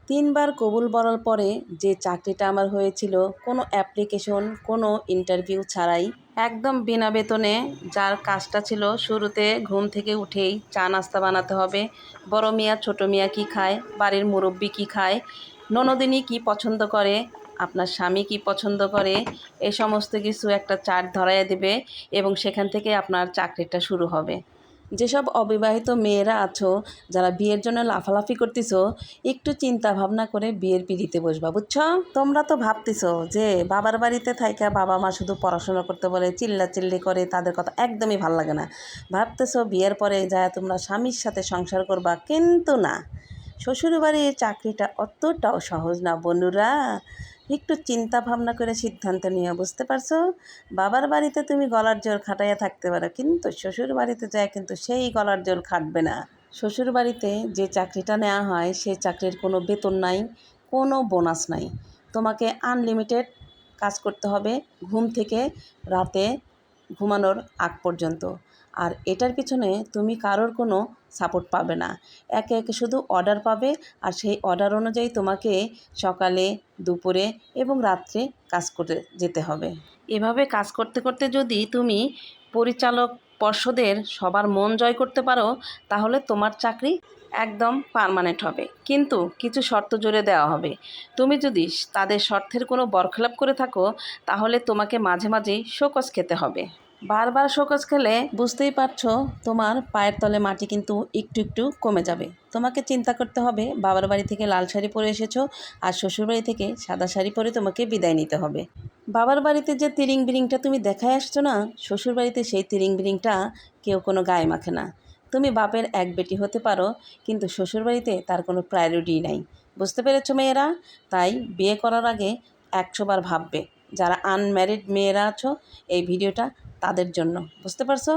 তিনবার কবুল বলার পরে যে চাকরিটা আমার হয়েছিল কোনো অ্যাপ্লিকেশন কোনো ইন্টারভিউ ছাড়াই একদম বিনা বেতনে, যার কাজটা ছিল শুরুতে ঘুম থেকে উঠেই চা নাস্তা বানাতে হবে, বড় মিয়া ছোট মিয়া কী খায়, বাড়ির মুরব্বি কী খায়, ননদিনী কী পছন্দ করে, আপনার স্বামী কী পছন্দ করে, এই সমস্ত কিছু একটা চার্ট ধরাইয়া দেবে এবং সেখান থেকে আপনার চাকরিটা শুরু হবে। যেসব অবিবাহিত মেয়েরা আছো, যারা বিয়ের জন্য লাফালাফি করতেছো, একটু চিন্তা ভাবনা করে বিয়ের পিড়িতে বসবা, বুঝছো? তোমরা তো ভাবতেছো যে বাবার বাড়িতে থাইকা বাবা মা শুধু পড়াশোনা করতে বলে, চিল্লাচিল্লি করে, তাদের কথা একদমই ভাল লাগে না। ভাবতেছো বিয়ের পরে যায় তোমরা স্বামীর সাথে সংসার করবা, কিন্তু না, শ্বশুরবাড়ির চাকরিটা অতটাও সহজ না বন্ধুরা। একটু চিন্তা ভাবনা করে সিদ্ধান্ত নিয়ে, বুঝতে পারছো? বাবার বাড়িতে তুমি গলার জোর খাটাইয়া থাকতে পারো, কিন্তু শ্বশুর বাড়িতে যায় কিন্তু সেই গলার জোর খাটবে না। শ্বশুর বাড়িতে যে চাকরিটা নেওয়া হয় সেই চাকরির কোনো বেতন নাই, কোনো বোনাস নাই। তোমাকে আনলিমিটেড কাজ করতে হবে ঘুম থেকে রাতে ঘুমানোর আগ পর্যন্ত। আর এটার পিছনে তুমি কারোর কোনো সাপোর্ট পাবে না। একে একে শুধু অর্ডার পাবে, আর সেই অর্ডার অনুযায়ী তোমাকে সকালে, দুপুরে এবং রাত্রে কাজ করে যেতে হবে। এভাবে কাজ করতে করতে যদি তুমি পরিচালক পর্ষদের সবার মন জয় করতে পারো, তাহলে তোমার চাকরি একদম পার্মানেন্ট হবে। কিন্তু কিছু শর্ত জুড়ে দেওয়া হবে। তুমি যদি তাদের শর্তের কোনো বরখেলাপ করে থাকো, তাহলে তোমাকে মাঝে মাঝেই শোকজ খেতে হবে। বারবার শোকজ খেলে বুঝতেই পারছো তোমার পায়ের তলে মাটি কিন্তু একটু একটু কমে যাবে। তোমাকে চিন্তা করতে হবে, বাবার বাড়ি থেকে লাল শাড়ি পরে এসেছো আর শ্বশুরবাড়ি থেকে সাদা শাড়ি পরে তোমাকে বিদায় নিতে হবে। বাবার বাড়িতে যে তিরিং বিরিংটা তুমি দেখায় আসছো না, শ্বশুরবাড়িতে সেই তিরিং বিরিংটা কেউ কোনো গায়ে মাখে না। তুমি বাপের এক বেটি হতে পারো, কিন্তু শ্বশুরবাড়িতে তার কোনো প্রায়োরিটি নাই। বুঝতে পেরেছো মেয়েরা? তাই বিয়ে করার আগে 100 বার ভাববে। যারা আনম্যারিড মেয়েরা আছো, এই ভিডিওটা তাদের জন্য, বুঝতে পারছো?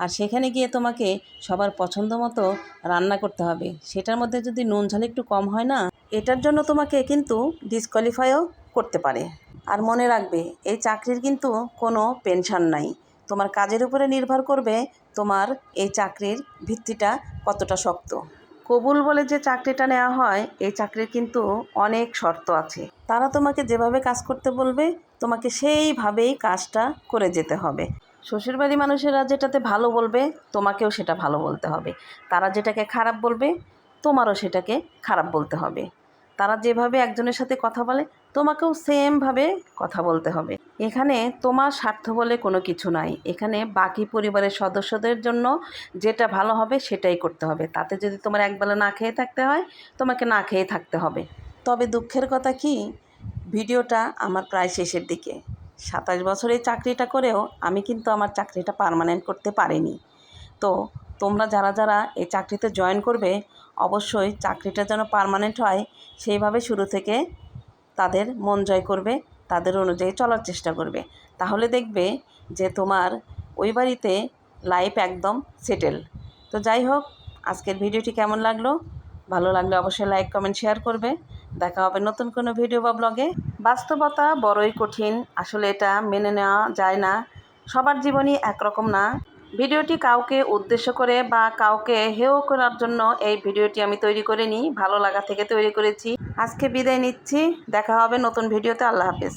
আর সেখানে গিয়ে তোমাকে সবার পছন্দ মতো রান্না করতে হবে। সেটার মধ্যে যদি নুন ঝাল একটু কম হয় না, এটার জন্য তোমাকে কিন্তু ডিসকোয়ালিফাইও করতে পারে। আর মনে রাখবে, এই চাকরির কিন্তু কোনো পেনশন নাই। তোমার কাজের উপরে নির্ভর করবে তোমার এই চাকরির ভিত্তিটা কতটা শক্ত। কবুল বলে যে চাকরিটা নেওয়া হয়, এই চাকরির কিন্তু অনেক শর্ত আছে। তারা তোমাকে যেভাবে কাজ করতে বলবে, তোমাকে সেইভাবেই কাজটা করে যেতে হবে। শ্বশুরবাড়ি মানুষেরা যেটাতে ভালো বলবে, তোমাকেও সেটা ভালো বলতে হবে। তারা যেটাকে খারাপ বলবে, তোমারও সেটাকে খারাপ বলতে হবে। তারা যেভাবে একজনের সাথে কথা বলে, তোমাকেও সেমভাবে কথা বলতে হবে। এখানে তোমার স্বার্থ বলে কোনো কিছু নাই। এখানে বাকি পরিবারের সদস্যদের জন্য যেটা ভালো হবে সেটাই করতে হবে। তাতে যদি তোমার একবেলা না খেয়ে থাকতে হয়, তোমাকে না খেয়ে থাকতে হবে। তবে দুঃখের কথা কি, ভিডিওটা আমার প্রায় শেষের দিকে। 27 বছর এই চাকরিটা করেও আমি কিন্তু আমার চাকরিটা পার্মানেন্ট করতে পারিনি। তো তোমরা যারা যারা এই চাকরিতে জয়েন করবে, অবশ্যই চাকরিটা যেন পার্মানেন্ট হয় সেইভাবে শুরু থেকে তাদের মন জয় করবে, তাদের অনুযায়ী চলার চেষ্টা করবে। তাহলে দেখবে যে তোমার ওই বাড়িতে লাইফ একদম সেটেল। তো যাই হোক, আজকের ভিডিওটি কেমন লাগলো? ভালো লাগলে অবশ্যই লাইক কমেন্ট শেয়ার করবে। দেখা হবে নতুন কোনো ভিডিও বা ব্লগে। বাস্তবতা বড়ই কঠিন, আসলে এটা মেনে নেওয়া যায় না। সবার জীবনই একরকম না। ভিডিওটি কাউকে উদ্দেশ্য করে বা কাউকে হেয় করার জন্য এই ভিডিওটি আমি তৈরি করিনি, ভালো লাগা থেকে তৈরি করেছি। আজকে বিদায় নিচ্ছি, দেখা হবে নতুন ভিডিওতে। আল্লাহ হাফেজ।